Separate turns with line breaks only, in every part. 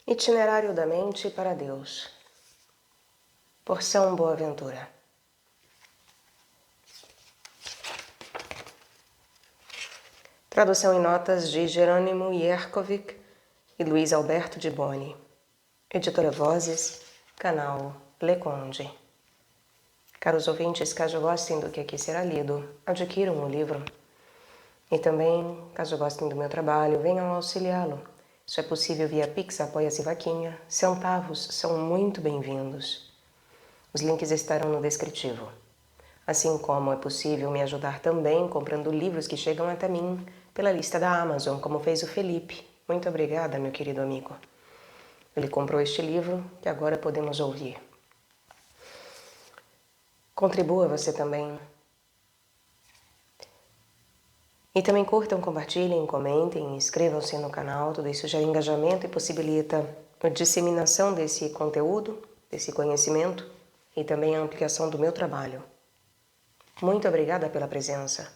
Itinerário da mente para Deus, por São Boaventura. Tradução e notas de Jerônimo Yerkovic e Luiz Alberto de Boni. Editora Vozes, canal Leconde. Caros ouvintes, caso gostem do que aqui será lido, adquiram o livro. E também, caso gostem do meu trabalho, venham auxiliá-lo. Isso é possível via Pix, Apoia-se Vaquinha. Centavos são muito bem-vindos. Os links estarão no descritivo. Assim como é possível me ajudar também comprando livros que chegam até mim pela lista da Amazon, como fez o Felipe. Muito obrigada, meu querido amigo. Ele comprou este livro que agora podemos ouvir. Contribua você também. E também curtam, compartilhem, comentem, inscrevam-se no canal. Tudo isso gera engajamento e possibilita a disseminação desse conteúdo, desse conhecimento e também a ampliação do meu trabalho. Muito obrigada pela presença.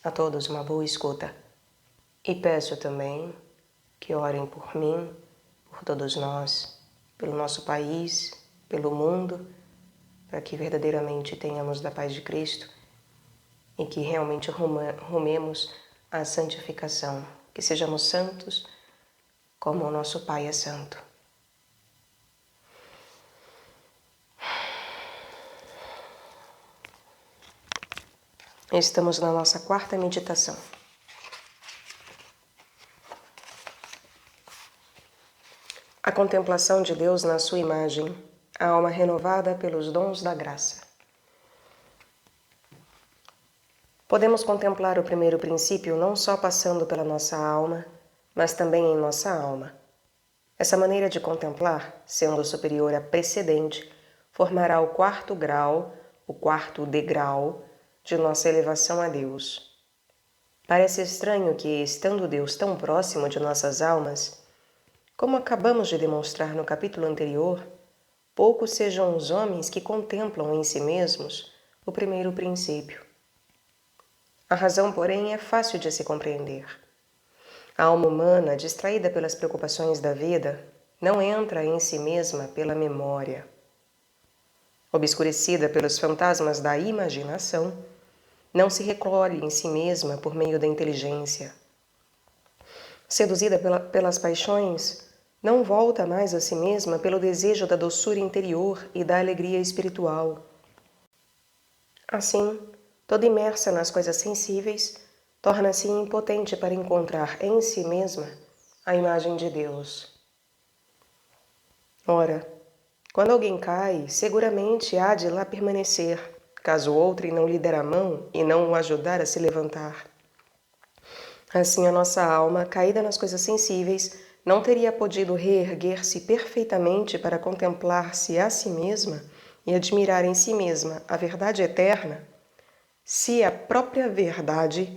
A todos uma boa escuta. E peço também que orem por mim, por todos nós, pelo nosso país, pelo mundo, para que verdadeiramente tenhamos da paz de Cristo e que realmente rumemos à santificação, que sejamos santos como o nosso Pai é santo. Estamos na nossa quarta meditação. A contemplação de Deus na sua imagem, a alma renovada pelos dons da graça. Podemos contemplar o primeiro princípio não só passando pela nossa alma, mas também em nossa alma. Essa maneira de contemplar, sendo superior à precedente, formará o quarto grau, o quarto degrau de nossa elevação a Deus. Parece estranho que, estando Deus tão próximo de nossas almas, como acabamos de demonstrar no capítulo anterior, poucos sejam os homens que contemplam em si mesmos o primeiro princípio. A razão, porém, é fácil de se compreender. A alma humana, distraída pelas preocupações da vida, não entra em si mesma pela memória. Obscurecida pelos fantasmas da imaginação, não se recolhe em si mesma por meio da inteligência. Seduzida pelas paixões, não volta mais a si mesma pelo desejo da doçura interior e da alegria espiritual. Assim, toda imersa nas coisas sensíveis, torna-se impotente para encontrar em si mesma a imagem de Deus. Ora, quando alguém cai, seguramente há de lá permanecer, caso outrem não lhe der a mão e não o ajudar a se levantar. Assim, a nossa alma, caída nas coisas sensíveis, não teria podido reerguer-se perfeitamente para contemplar-se a si mesma e admirar em si mesma a verdade eterna, se a própria verdade,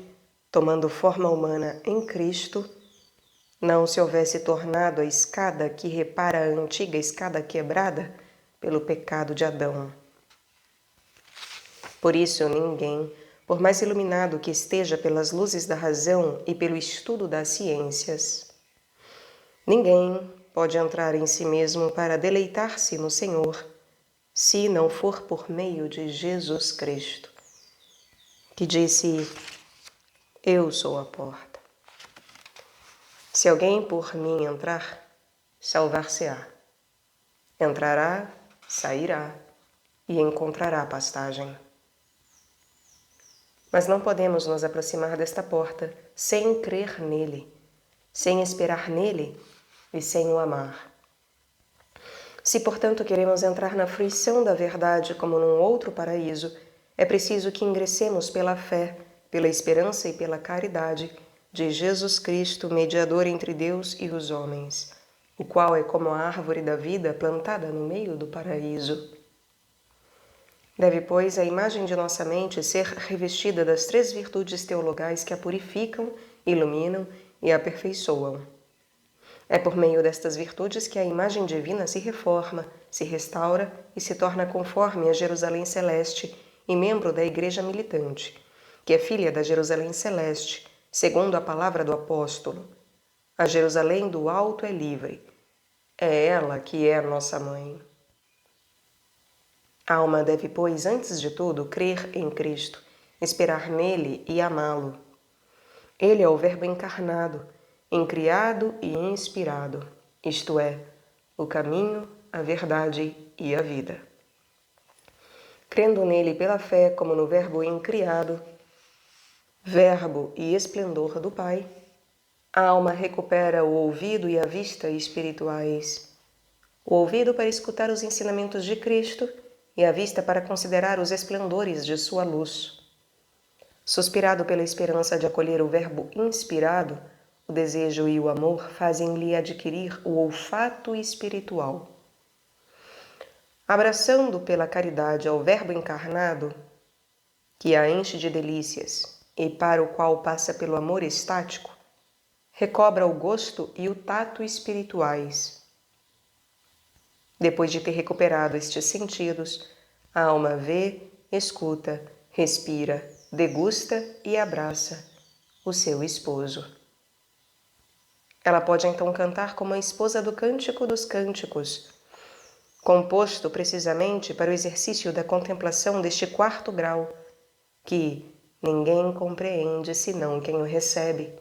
tomando forma humana em Cristo, não se houvesse tornado a escada que repara a antiga escada quebrada pelo pecado de Adão. Por isso, ninguém, por mais iluminado que esteja pelas luzes da razão e pelo estudo das ciências, ninguém pode entrar em si mesmo para deleitar-se no Senhor, se não for por meio de Jesus Cristo, que disse: Eu sou a porta. Se alguém por mim entrar, salvar-se-á. Entrará, sairá e encontrará pastagem. Mas não podemos nos aproximar desta porta sem crer nele, sem esperar nele e sem o amar. Se, portanto, queremos entrar na fruição da verdade como num outro paraíso, é preciso que ingressemos pela fé, pela esperança e pela caridade de Jesus Cristo, mediador entre Deus e os homens, o qual é como a árvore da vida plantada no meio do paraíso. Deve, pois, a imagem de nossa mente ser revestida das três virtudes teologais que a purificam, iluminam e aperfeiçoam. É por meio destas virtudes que a imagem divina se reforma, se restaura e se torna conforme a Jerusalém Celeste e membro da Igreja militante, que é filha da Jerusalém Celeste, segundo a palavra do apóstolo. A Jerusalém do alto é livre, É ela que é a nossa mãe. A alma deve, pois, antes de tudo, crer em Cristo, esperar nele e amá-lo. Ele é o Verbo encarnado, encriado e inspirado, isto é, o caminho, a verdade e a vida. Crendo nele pela fé como no Verbo encriado, Verbo e esplendor do Pai, a alma recupera o ouvido e a vista espirituais. O ouvido para escutar os ensinamentos de Cristo e a vista para considerar os esplendores de sua luz. Suspirado pela esperança de acolher o Verbo inspirado, o desejo e o amor fazem-lhe adquirir o olfato espiritual. Abraçando pela caridade ao Verbo encarnado, que a enche de delícias e para o qual passa pelo amor estático, recobra o gosto e o tato espirituais. Depois de ter recuperado estes sentidos, a alma vê, escuta, respira, degusta e abraça o seu esposo. Ela pode então cantar como a esposa do Cântico dos Cânticos, composto precisamente para o exercício da contemplação deste quarto grau, que ninguém compreende senão quem o recebe,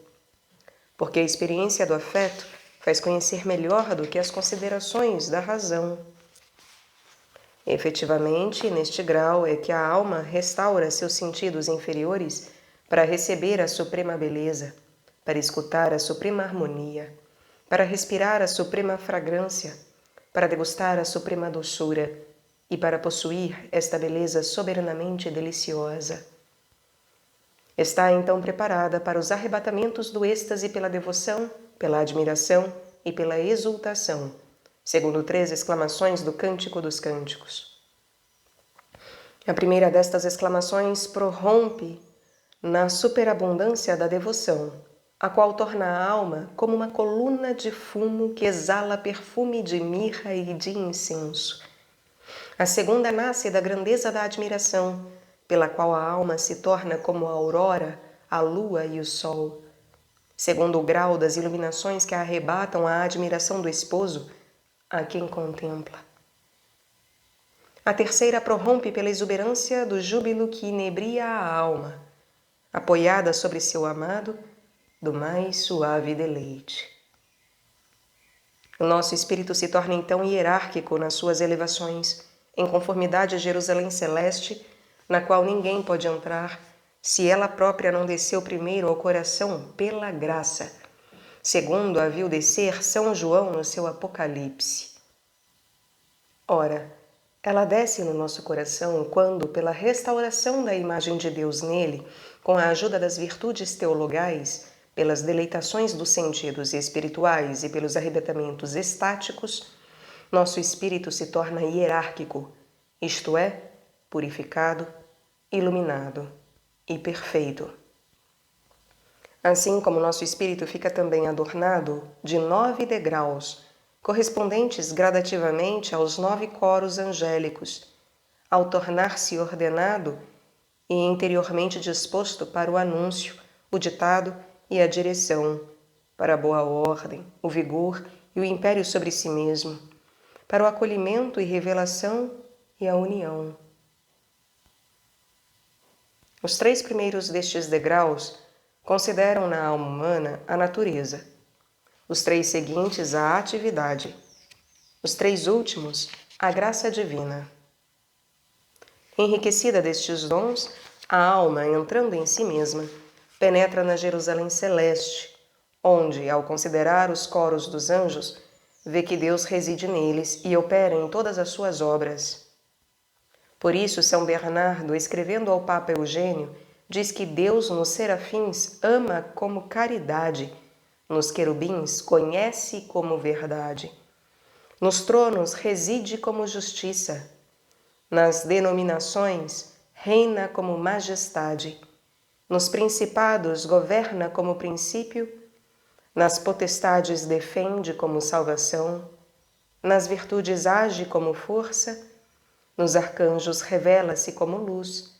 porque a experiência do afeto faz conhecer melhor do que as considerações da razão. Efetivamente, neste grau é que a alma restaura seus sentidos inferiores para receber a suprema beleza, para escutar a suprema harmonia, para respirar a suprema fragrância, para degustar a suprema doçura e para possuir esta beleza soberanamente deliciosa. Está então preparada para os arrebatamentos do êxtase pela devoção, pela admiração e pela exultação, segundo 3 exclamações do Cântico dos Cânticos. A primeira destas exclamações prorrompe na superabundância da devoção, a qual torna a alma como uma coluna de fumo que exala perfume de mirra e de incenso. A segunda nasce da grandeza da admiração, pela qual a alma se torna como a aurora, a lua e o sol. Segundo o grau das iluminações que arrebatam a admiração do esposo, a quem contempla. A terceira prorrompe pela exuberância do júbilo que inebria a alma, apoiada sobre seu amado, do mais suave deleite. O nosso espírito se torna então hierárquico nas suas elevações, em conformidade a Jerusalém celeste, na qual ninguém pode entrar, se ela própria não desceu primeiro ao coração pela graça, segundo a viu descer São João no seu Apocalipse. Ora, ela desce no nosso coração quando, pela restauração da imagem de Deus nele, com a ajuda das virtudes teologais, pelas deleitações dos sentidos espirituais e pelos arrebatamentos estáticos, nosso espírito se torna hierárquico, isto é, purificado, iluminado e perfeito. Assim como nosso espírito fica também adornado de 9 degraus, correspondentes gradativamente aos 9 coros angélicos, ao tornar-se ordenado e interiormente disposto para o anúncio, o ditado e a direção, para a boa ordem, o vigor e o império sobre si mesmo, para o acolhimento e revelação e a união. Os 3 primeiros destes degraus consideram na alma humana a natureza, os 3 seguintes a atividade, os 3 últimos a graça divina. Enriquecida destes dons, a alma, entrando em si mesma, penetra na Jerusalém celeste, onde, ao considerar os coros dos anjos, vê que Deus reside neles e opera em todas as suas obras. Por isso, São Bernardo, escrevendo ao Papa Eugênio, diz que Deus nos serafins ama como caridade, nos querubins conhece como verdade, nos tronos reside como justiça, nas denominações reina como majestade, nos principados governa como princípio, nas potestades defende como salvação, nas virtudes age como força, nos arcanjos revela-se como luz,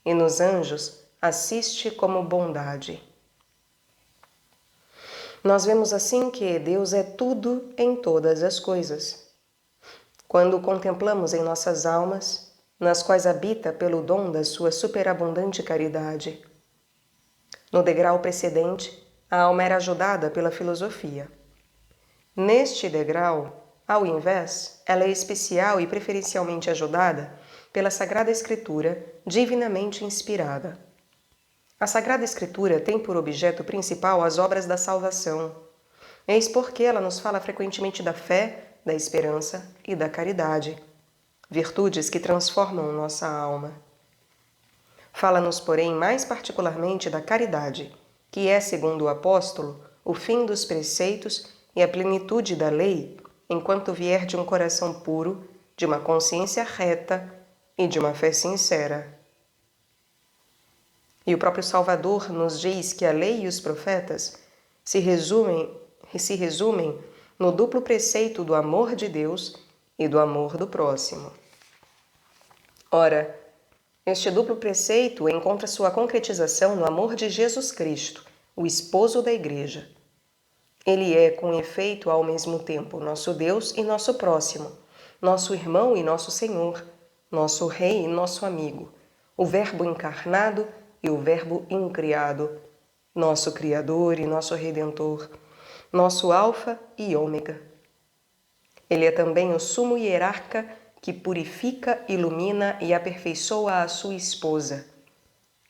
e nos anjos assiste como bondade. Nós vemos assim que Deus é tudo em todas as coisas. Quando o contemplamos em nossas almas, nas quais habita pelo dom da sua superabundante caridade. No degrau precedente, a alma era ajudada pela filosofia. Neste degrau, ao invés, ela é especial e preferencialmente ajudada pela Sagrada Escritura divinamente inspirada. A Sagrada Escritura tem por objeto principal as obras da salvação. Eis porque ela nos fala frequentemente da fé, da esperança e da caridade, virtudes que transformam nossa alma. Fala-nos, porém, mais particularmente da caridade, que é, segundo o apóstolo, o fim dos preceitos e a plenitude da lei, enquanto vier de um coração puro, de uma consciência reta e de uma fé sincera. E o próprio Salvador nos diz que a lei e os profetas se resumem no duplo preceito do amor de Deus e do amor do próximo. Ora, este duplo preceito encontra sua concretização no amor de Jesus Cristo, o esposo da Igreja. Ele é, com efeito, ao mesmo tempo, nosso Deus e nosso próximo, nosso irmão e nosso Senhor, nosso Rei e nosso amigo, o Verbo encarnado e o Verbo incriado, nosso Criador e nosso Redentor, nosso Alfa e Ômega. Ele é também o sumo hierarca que purifica, ilumina e aperfeiçoa a sua esposa,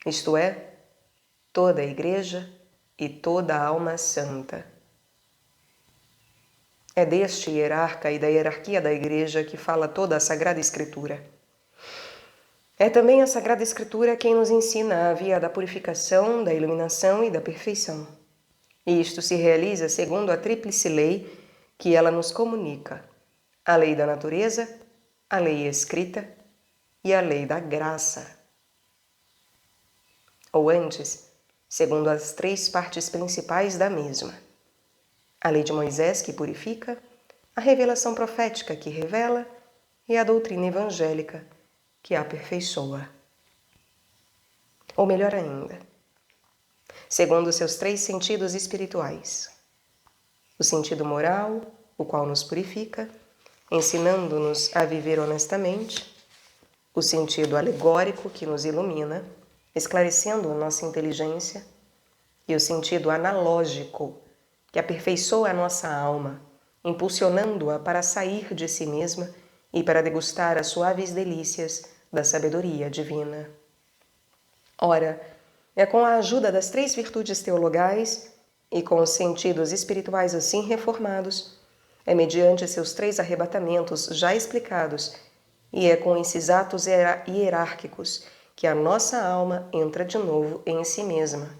isto é, toda a Igreja e toda a alma santa. É deste hierarca e da hierarquia da Igreja que fala toda a Sagrada Escritura. É também a Sagrada Escritura quem nos ensina a via da purificação, da iluminação e da perfeição. E isto se realiza segundo a tríplice lei que ela nos comunica: a lei da natureza, a lei escrita e a lei da graça. Ou antes, segundo as três partes principais da mesma: a lei de Moisés, que purifica, a revelação profética, que revela, e a doutrina evangélica, que aperfeiçoa. Ou melhor ainda, segundo seus três sentidos espirituais: o sentido moral, o qual nos purifica, ensinando-nos a viver honestamente; o sentido alegórico, que nos ilumina, esclarecendo nossa inteligência; e o sentido analógico, que aperfeiçoa a nossa alma, impulsionando-a para sair de si mesma e para degustar as suaves delícias da sabedoria divina. Ora, é com a ajuda das três virtudes teologais e com os sentidos espirituais assim reformados, é mediante seus três arrebatamentos já explicados e é com esses atos hierárquicos que a nossa alma entra de novo em si mesma,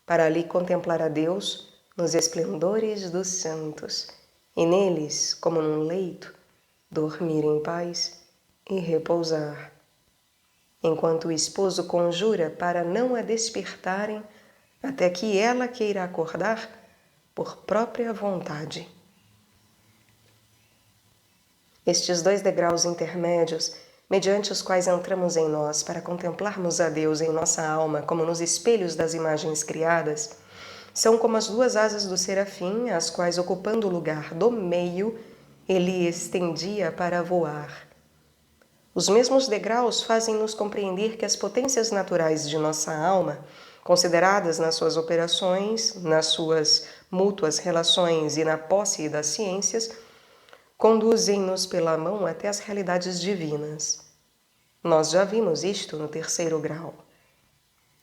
para ali contemplar a Deus nos esplendores dos santos, e neles, como num leito, dormir em paz e repousar, enquanto o esposo conjura para não a despertarem até que ela queira acordar por própria vontade. Estes dois degraus intermédios, mediante os quais entramos em nós para contemplarmos a Deus em nossa alma como nos espelhos das imagens criadas, são como as duas asas do serafim, as quais, ocupando o lugar do meio, ele estendia para voar. Os mesmos degraus fazem-nos compreender que as potências naturais de nossa alma, consideradas nas suas operações, nas suas mútuas relações e na posse das ciências, conduzem-nos pela mão até as realidades divinas. Nós já vimos isto no terceiro grau.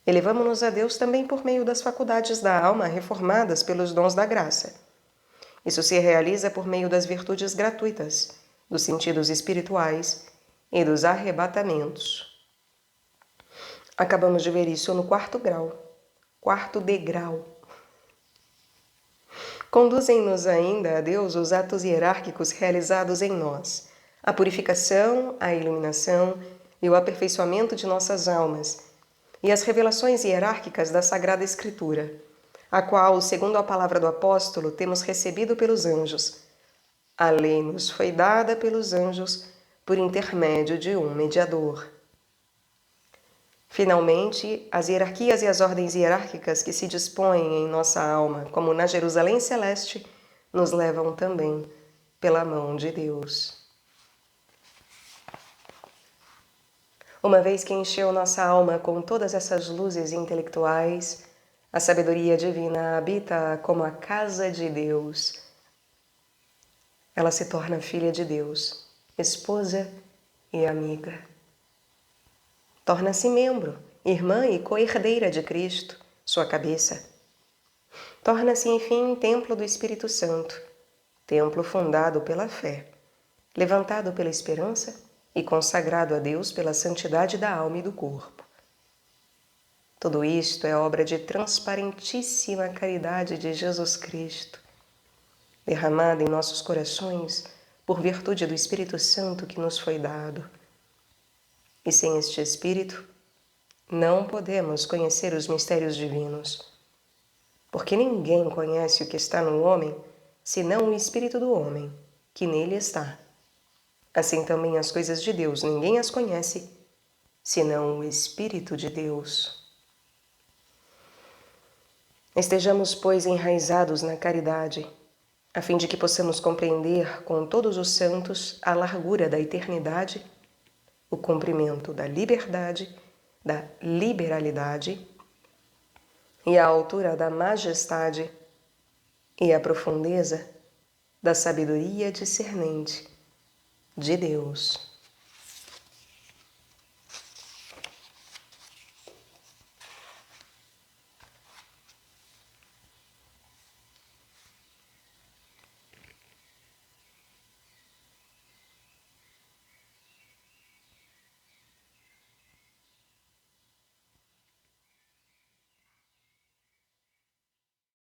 Elevamo-nos a Deus também por meio das faculdades da alma reformadas pelos dons da graça. Isso se realiza por meio das virtudes gratuitas, dos sentidos espirituais e dos arrebatamentos. Acabamos de ver isso no quarto degrau. Conduzem-nos ainda a Deus os atos hierárquicos realizados em nós, a purificação, a iluminação e o aperfeiçoamento de nossas almas, e as revelações hierárquicas da Sagrada Escritura, a qual, segundo a palavra do apóstolo, temos recebido pelos anjos. A lei nos foi dada pelos anjos por intermédio de um mediador. Finalmente, as hierarquias e as ordens hierárquicas que se dispõem em nossa alma, como na Jerusalém Celeste, nos levam também pela mão de Deus. Uma vez que encheu nossa alma com todas essas luzes intelectuais, a sabedoria divina habita como a casa de Deus. Ela se torna filha de Deus, esposa e amiga. Torna-se membro, irmã e co-herdeira de Cristo, sua cabeça. Torna-se, enfim, templo do Espírito Santo, templo fundado pela fé, levantado pela esperança e consagrado a Deus pela santidade da alma e do corpo. Tudo isto é obra de transparentíssima caridade de Jesus Cristo, derramada em nossos corações por virtude do Espírito Santo que nos foi dado. E sem este Espírito, não podemos conhecer os mistérios divinos, porque ninguém conhece o que está no homem, senão o Espírito do homem, que nele está. Assim também as coisas de Deus, ninguém as conhece, senão o Espírito de Deus. Estejamos, pois, enraizados na caridade, a fim de que possamos compreender com todos os santos a largura da eternidade, o comprimento da liberdade, da liberalidade, e a altura da majestade, e a profundeza da sabedoria discernente de Deus.